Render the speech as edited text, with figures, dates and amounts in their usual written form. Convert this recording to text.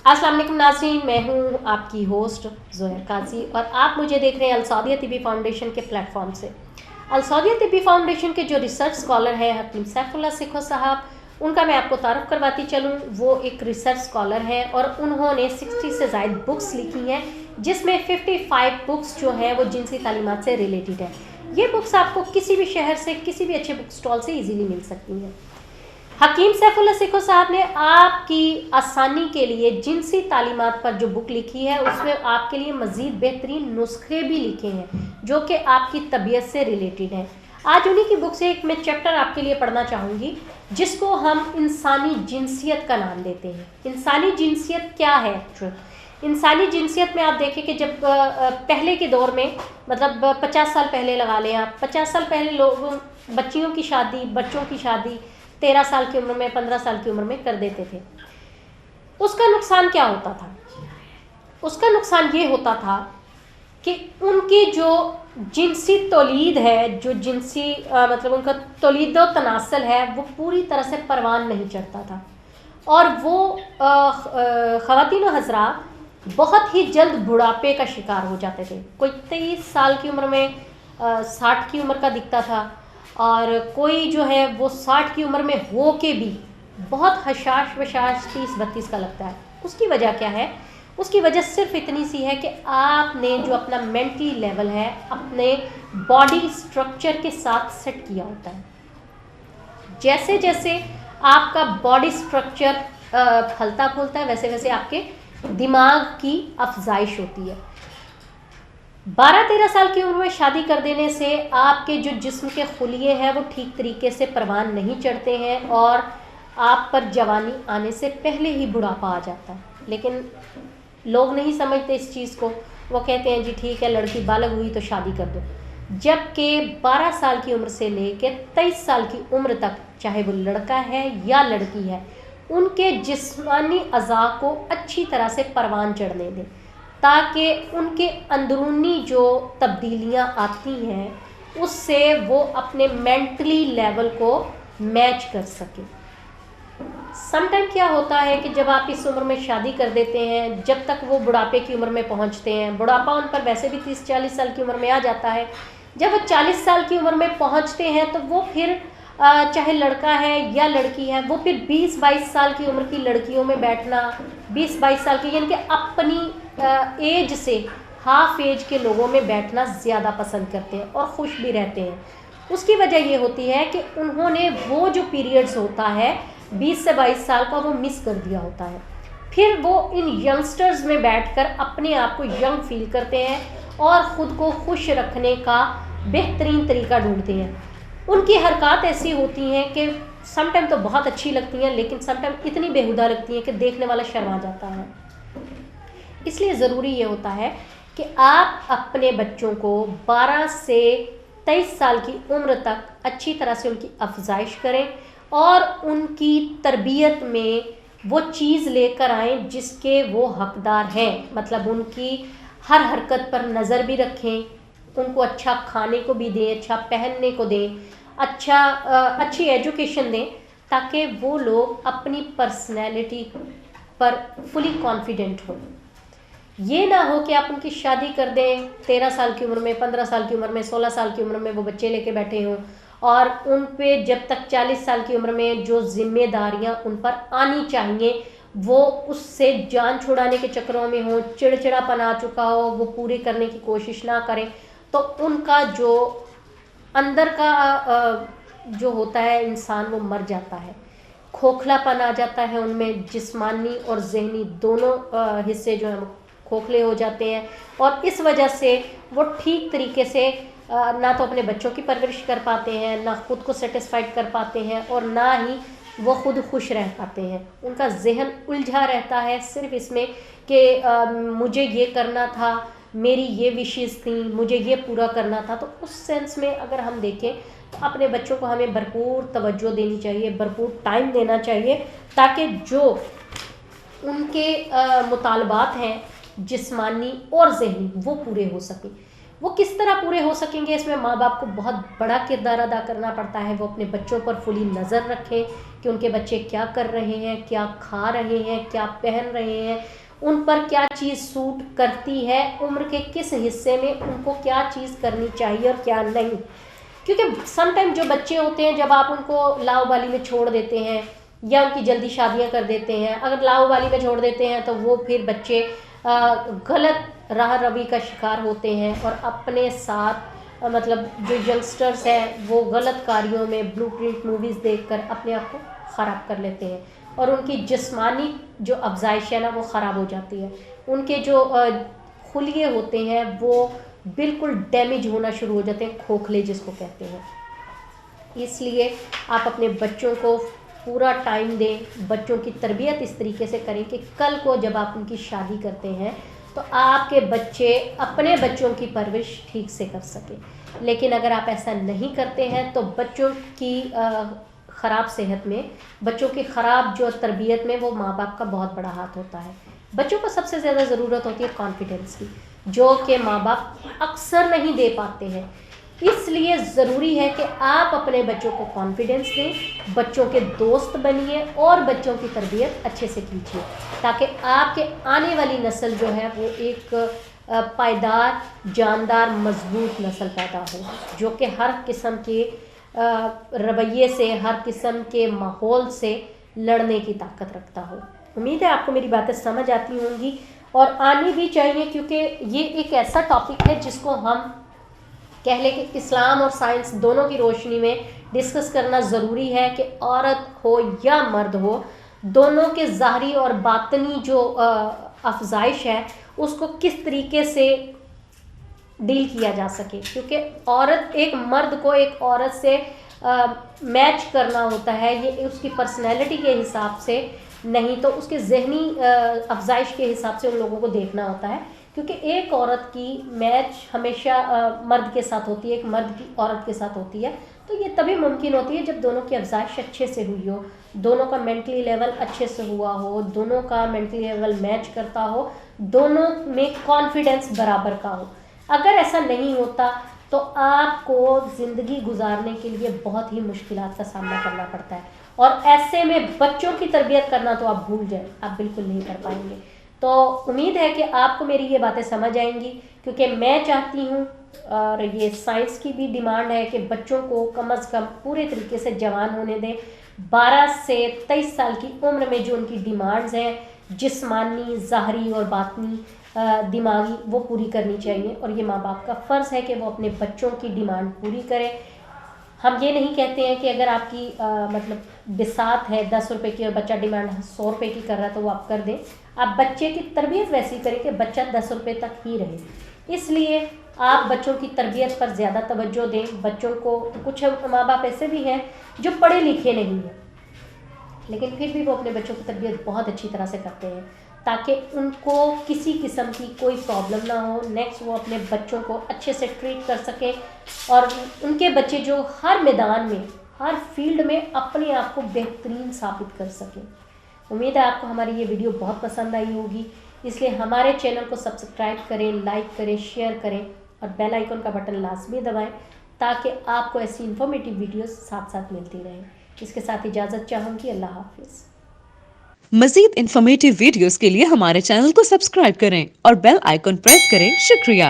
अस्सलाम वालेकुम नाज़रीन, मैं हूँ आपकी होस्ट ज़ोहर काजी और आप मुझे देख रहे हैं अलसौदिया तिबी फाउंडेशन के प्लेटफॉर्म से। अलसौदिया तिबी फाउंडेशन के जो रिसर्च स्कॉलर हैं हकीम सैफुल्लाह सिखो साहब, उनका मैं आपको तारुफ करवाती चलूँ। वो एक रिसर्च स्कॉलर हैं और उन्होंने 60 से ज़ायद बुक्स लिखी हैं, जिसमें 55 बुक्स जो हैं वो जिनसी तालीमात से रिलेटेड है। ये बुक्स आपको किसी भी शहर से, किसी भी अच्छे बुक स्टॉल से ईजीली मिल सकती हैं। हकीम सैफुल्लाह सिखो साहब ने आपकी आसानी के लिए जिनसी तालीमात पर जो बुक लिखी है, उसमें आपके लिए मज़ीद बेहतरीन नुस्खे भी लिखे हैं जो कि आपकी तबीयत से रिलेटेड हैं। आज उन्हीं की बुक से एक मैं चैप्टर आपके लिए पढ़ना चाहूँगी, जिसको हम इंसानी जिनसियत का नाम देते हैं। इंसानी जिनसियत क्या है? इंसानी जिनसियत में आप देखें कि जब पहले के दौर में, मतलब 50 साल पहले लगा लें आप, 50 साल पहले लोग बच्चियों की शादी, बच्चों की शादी 13 साल की उम्र में, 15 साल की उम्र में कर देते थे। उसका नुकसान क्या होता था? उसका नुकसान ये होता था कि उनकी जो जिनसी तौलीद है, जो जिनसी मतलब उनका तौलीद व तनासल है, वो पूरी तरह से परवान नहीं चढ़ता था और वो ख़वातीन व हज़रात बहुत ही जल्द बुढ़ापे का शिकार हो जाते थे। कोई 23 साल की उम्र में 60 की उम्र का दिखता था और कोई जो है वो 60 की उम्र में हो के भी बहुत हशाश वशाश 30-32 का लगता है। उसकी वजह क्या है? उसकी वजह सिर्फ इतनी सी है कि आपने जो अपना मेंटली लेवल है अपने बॉडी स्ट्रक्चर के साथ सेट किया होता है। जैसे जैसे आपका बॉडी स्ट्रक्चर फलता फूलता है, वैसे वैसे आपके दिमाग की अफजाइश होती है। 12-13 साल की उम्र में शादी कर देने से आपके जो जिस्म के खुलिये हैं वो ठीक तरीके से परवान नहीं चढ़ते हैं और आप पर जवानी आने से पहले ही बुढ़ापा आ जाता है। लेकिन लोग नहीं समझते इस चीज़ को। वो कहते हैं जी ठीक है, लड़की बालग हुई तो शादी कर दो। जबकि 12 साल की उम्र से लेकर 23 साल की उम्र तक, चाहे वो लड़का है या लड़की है, उनके जिस्मानी अज़ा को अच्छी तरह से परवान चढ़ने दें, ताकि उनके अंदरूनी जो तब्दीलियां आती हैं उससे वो अपने मेंटली लेवल को मैच कर सके। समटाइम क्या होता है कि जब आप इस उम्र में शादी कर देते हैं, जब तक वो बुढ़ापे की उम्र में पहुंचते हैं, बुढ़ापा उन पर वैसे भी 30-40 साल की उम्र में आ जाता है। जब वो 40 साल की उम्र में पहुंचते हैं तो वो फिर चाहे लड़का है या लड़की है, वो फिर 20-22 साल की उम्र की लड़कियों में बैठना, 20-22 साल की यानी कि अपनी एज से हाफ एज के लोगों में बैठना ज़्यादा पसंद करते हैं और खुश भी रहते हैं। उसकी वजह ये होती है कि उन्होंने वो जो पीरियड्स होता है 20 से 22 साल का, वो मिस कर दिया होता है। फिर वो इन यंगस्टर्स में बैठकर अपने आप को यंग फील करते हैं और ख़ुद को खुश रखने का बेहतरीन तरीका ढूंढते हैं। उनकी हरकत ऐसी होती हैं कि समटाइम तो बहुत अच्छी लगती हैं, लेकिन समटाइम इतनी बेहुदा लगती हैं कि देखने वाला शर्मा जाता है। इसलिए ज़रूरी ये होता है कि आप अपने बच्चों को 12 से 23 साल की उम्र तक अच्छी तरह से उनकी अफजाइश करें और उनकी तरबियत में वो चीज़ लेकर आएँ जिसके वो हकदार हैं। मतलब उनकी हर हरकत पर नज़र भी रखें, उनको अच्छा खाने को भी दें, अच्छा पहनने को दें, अच्छी एजुकेशन दें, ताकि वो लोग अपनी पर्सनैलिटी पर फुली कॉन्फिडेंट हों। ये ना हो कि आप उनकी शादी कर दें 13 साल की उम्र में, 15 साल की उम्र में, 16 साल की उम्र में वो बच्चे लेके बैठे हों और उन पे जब तक 40 साल की उम्र में जो जिम्मेदारियां उन पर आनी चाहिए वो उससे जान छुड़ाने के चक्करों में हो, चिड़चिड़ापन आ चुका हो, वो पूरे करने की कोशिश ना करें, तो उनका जो अंदर का जो होता है इंसान वो मर जाता है। खोखलापन आ जाता है उनमें, जिस्मानी और जहनी दोनों हिस्से जो हैं खोखले हो जाते हैं और इस वजह से वो ठीक तरीके से ना तो अपने बच्चों की परवरिश कर पाते हैं, ना खुद को सेटिस्फाइड कर पाते हैं और ना ही वो खुद खुश रह पाते हैं। उनका जहन उलझा रहता है सिर्फ इसमें कि मुझे ये करना था, मेरी ये विशेज़ थी, मुझे ये पूरा करना था। तो उस सेंस में अगर हम देखें तो अपने बच्चों को हमें भरपूर तवज्जो देनी चाहिए, भरपूर टाइम देना चाहिए, ताकि जो उनके मुतालबात हैं जिस्मानी और ज़हनी वो पूरे हो सकें। वो किस तरह पूरे हो सकेंगे, इसमें माँ बाप को बहुत बड़ा किरदार अदा करना पड़ता है। वो अपने बच्चों पर फुली नज़र रखें کہ ان کے بچے کیا کر رہے ہیں، کیا کھا رہے ہیں، کیا پہن رہے ہیں، ان پر کیا چیز سوٹ کرتی ہے، عمر کے کس حصے میں ان کو کیا چیز کرنی چاہیے اور کیا نہیں. کیونکہ سم ٹائم جو بچے ہوتے ہیں جب آپ ان کو لاؤبالی میں چھوڑ دیتے ہیں یا ان کی جلدی شادیاں کر دیتے ہیں، اگر لاؤبالی میں چھوڑ دیتے ہیں تو وہ پھر بچے غلط راہ روی کا شکار ہوتے ہیں اور اپنے ساتھ مطلب جو ینگسٹرس ہیں وہ غلط کاریوں میں بلو پرنٹ موویز دیکھ کر اپنے آپ کو خراب کر لیتے ہیں اور ان کی جسمانی جو افزائش ہے نا وہ خراب ہو جاتی ہے. ان کے جو خلیے ہوتے ہیں وہ بالکل ڈیمیج ہونا شروع ہو جاتے ہیں، کھوکھلے جس کو کہتے ہیں. اس لیے آپ اپنے بچوں کو پورا ٹائم دیں، بچوں کی تربیت اس طریقے سے کریں کہ کل کو جب آپ ان کی شادی کرتے ہیں تو آپ کے بچے اپنے بچوں کی پرورش ٹھیک سے کر سکیں. لیکن اگر آپ ایسا نہیں کرتے ہیں تو بچوں کی خراب صحت میں، بچوں کی خراب جو تربیت میں وہ ماں باپ کا بہت بڑا ہاتھ ہوتا ہے. بچوں کو سب سے زیادہ ضرورت ہوتی ہے کانفیڈنس کی، جو کہ ماں باپ اکثر نہیں دے پاتے ہیں. اس لیے ضروری ہے کہ آپ اپنے بچوں کو کانفیڈنس دیں، بچوں کے دوست بنیے اور بچوں کی تربیت اچھے سے کیجیے تاکہ آپ کے آنے والی نسل جو ہے وہ ایک پائیدار، جاندار، مضبوط نسل پیدا ہو جو کہ ہر قسم کے رویے سے، ہر قسم کے ماحول سے لڑنے کی طاقت رکھتا ہو. امید ہے آپ کو میری باتیں سمجھ آتی ہوں گی اور آنی بھی چاہیے، کیونکہ یہ ایک ایسا ٹاپک ہے جس کو ہم کہہ لیں کہ اسلام اور سائنس دونوں کی روشنی میں ڈسکس کرنا ضروری ہے کہ عورت ہو یا مرد ہو، دونوں کے ظاہری اور باطنی جو افزائش ہے اس کو کس طریقے سے ڈیل کیا جا سکے. کیونکہ عورت، ایک مرد کو ایک عورت سے میچ کرنا ہوتا ہے، یہ اس کی پرسنالٹی کے حساب سے نہیں تو اس کے ذہنی افزائش کے حساب سے ان لوگوں کو دیکھنا ہوتا ہے. کیونکہ ایک عورت کی میچ ہمیشہ مرد کے ساتھ ہوتی ہے، ایک مرد کی عورت کے ساتھ ہوتی ہے. تو یہ تبھی ممکن ہوتی ہے جب دونوں کی افزائش اچھے سے ہوئی ہو، دونوں کا مینٹلی لیول اچھے سے ہوا ہو، دونوں کا مینٹلی لیول میچ کرتا ہو، دونوں میں کانفیڈنس برابر کا ہو. اگر ایسا نہیں ہوتا تو آپ کو زندگی گزارنے کے لیے بہت ہی مشکلات کا سامنا کرنا پڑتا ہے اور ایسے میں بچوں کی تربیت کرنا تو آپ بھول جائیں، آپ بالکل نہیں کر پائیں گے. تو امید ہے کہ آپ کو میری یہ باتیں سمجھ آئیں گی، کیونکہ میں چاہتی ہوں اور یہ سائنس کی بھی ڈیمانڈ ہے کہ بچوں کو کم از کم پورے طریقے سے جوان ہونے دیں. 12 سے 23 سال کی عمر میں جو ان کی ڈیمانڈز ہیں جسمانی، ظاہری اور باطنی، دماغی، وہ پوری کرنی چاہیے اور یہ ماں باپ کا فرض ہے کہ وہ اپنے بچوں کی ڈیمانڈ پوری کریں. ہم یہ نہیں کہتے ہیں کہ اگر آپ کی مطلب بساط ہے 10 روپے کی اور بچہ ڈیمانڈ 100 روپے کی کر رہا ہے تو وہ آپ کر دیں. آپ بچے کی تربیت ویسی کریں کہ بچہ 10 روپے تک ہی رہے. اس لیے آپ بچوں کی تربیت پر زیادہ توجہ دیں. بچوں کو، کچھ ماں باپ ایسے بھی ہیں جو پڑھے لکھے نہیں ہیں لیکن پھر بھی وہ اپنے بچوں کی تربیت بہت اچھی طرح سے کرتے ہیں تاکہ ان کو کسی قسم کی کوئی پرابلم نہ ہو. نیکسٹ وہ اپنے بچوں کو اچھے سے ٹریٹ کر سکیں اور ان کے بچے جو ہر میدان میں، ہر فیلڈ میں اپنے آپ کو بہترین ثابت کر سکیں. امید ہے آپ کو ہماری یہ ویڈیو بہت پسند آئی ہوگی، اس لیے ہمارے چینل کو سبسکرائب کریں، لائک کریں، شیئر کریں اور بیل آئیکن کا بٹن لازمی دبائیں تاکہ آپ کو ایسی انفارمیٹیو ویڈیوز ساتھ ساتھ ملتی رہیں. اس کے ساتھ اجازت چاہوں گی. اللہ حافظ. مزید انفارمیٹیو ویڈیوز کے لیے ہمارے چینل کو سبسکرائب کریں اور بیل آئیکن پریس کریں. شکریہ.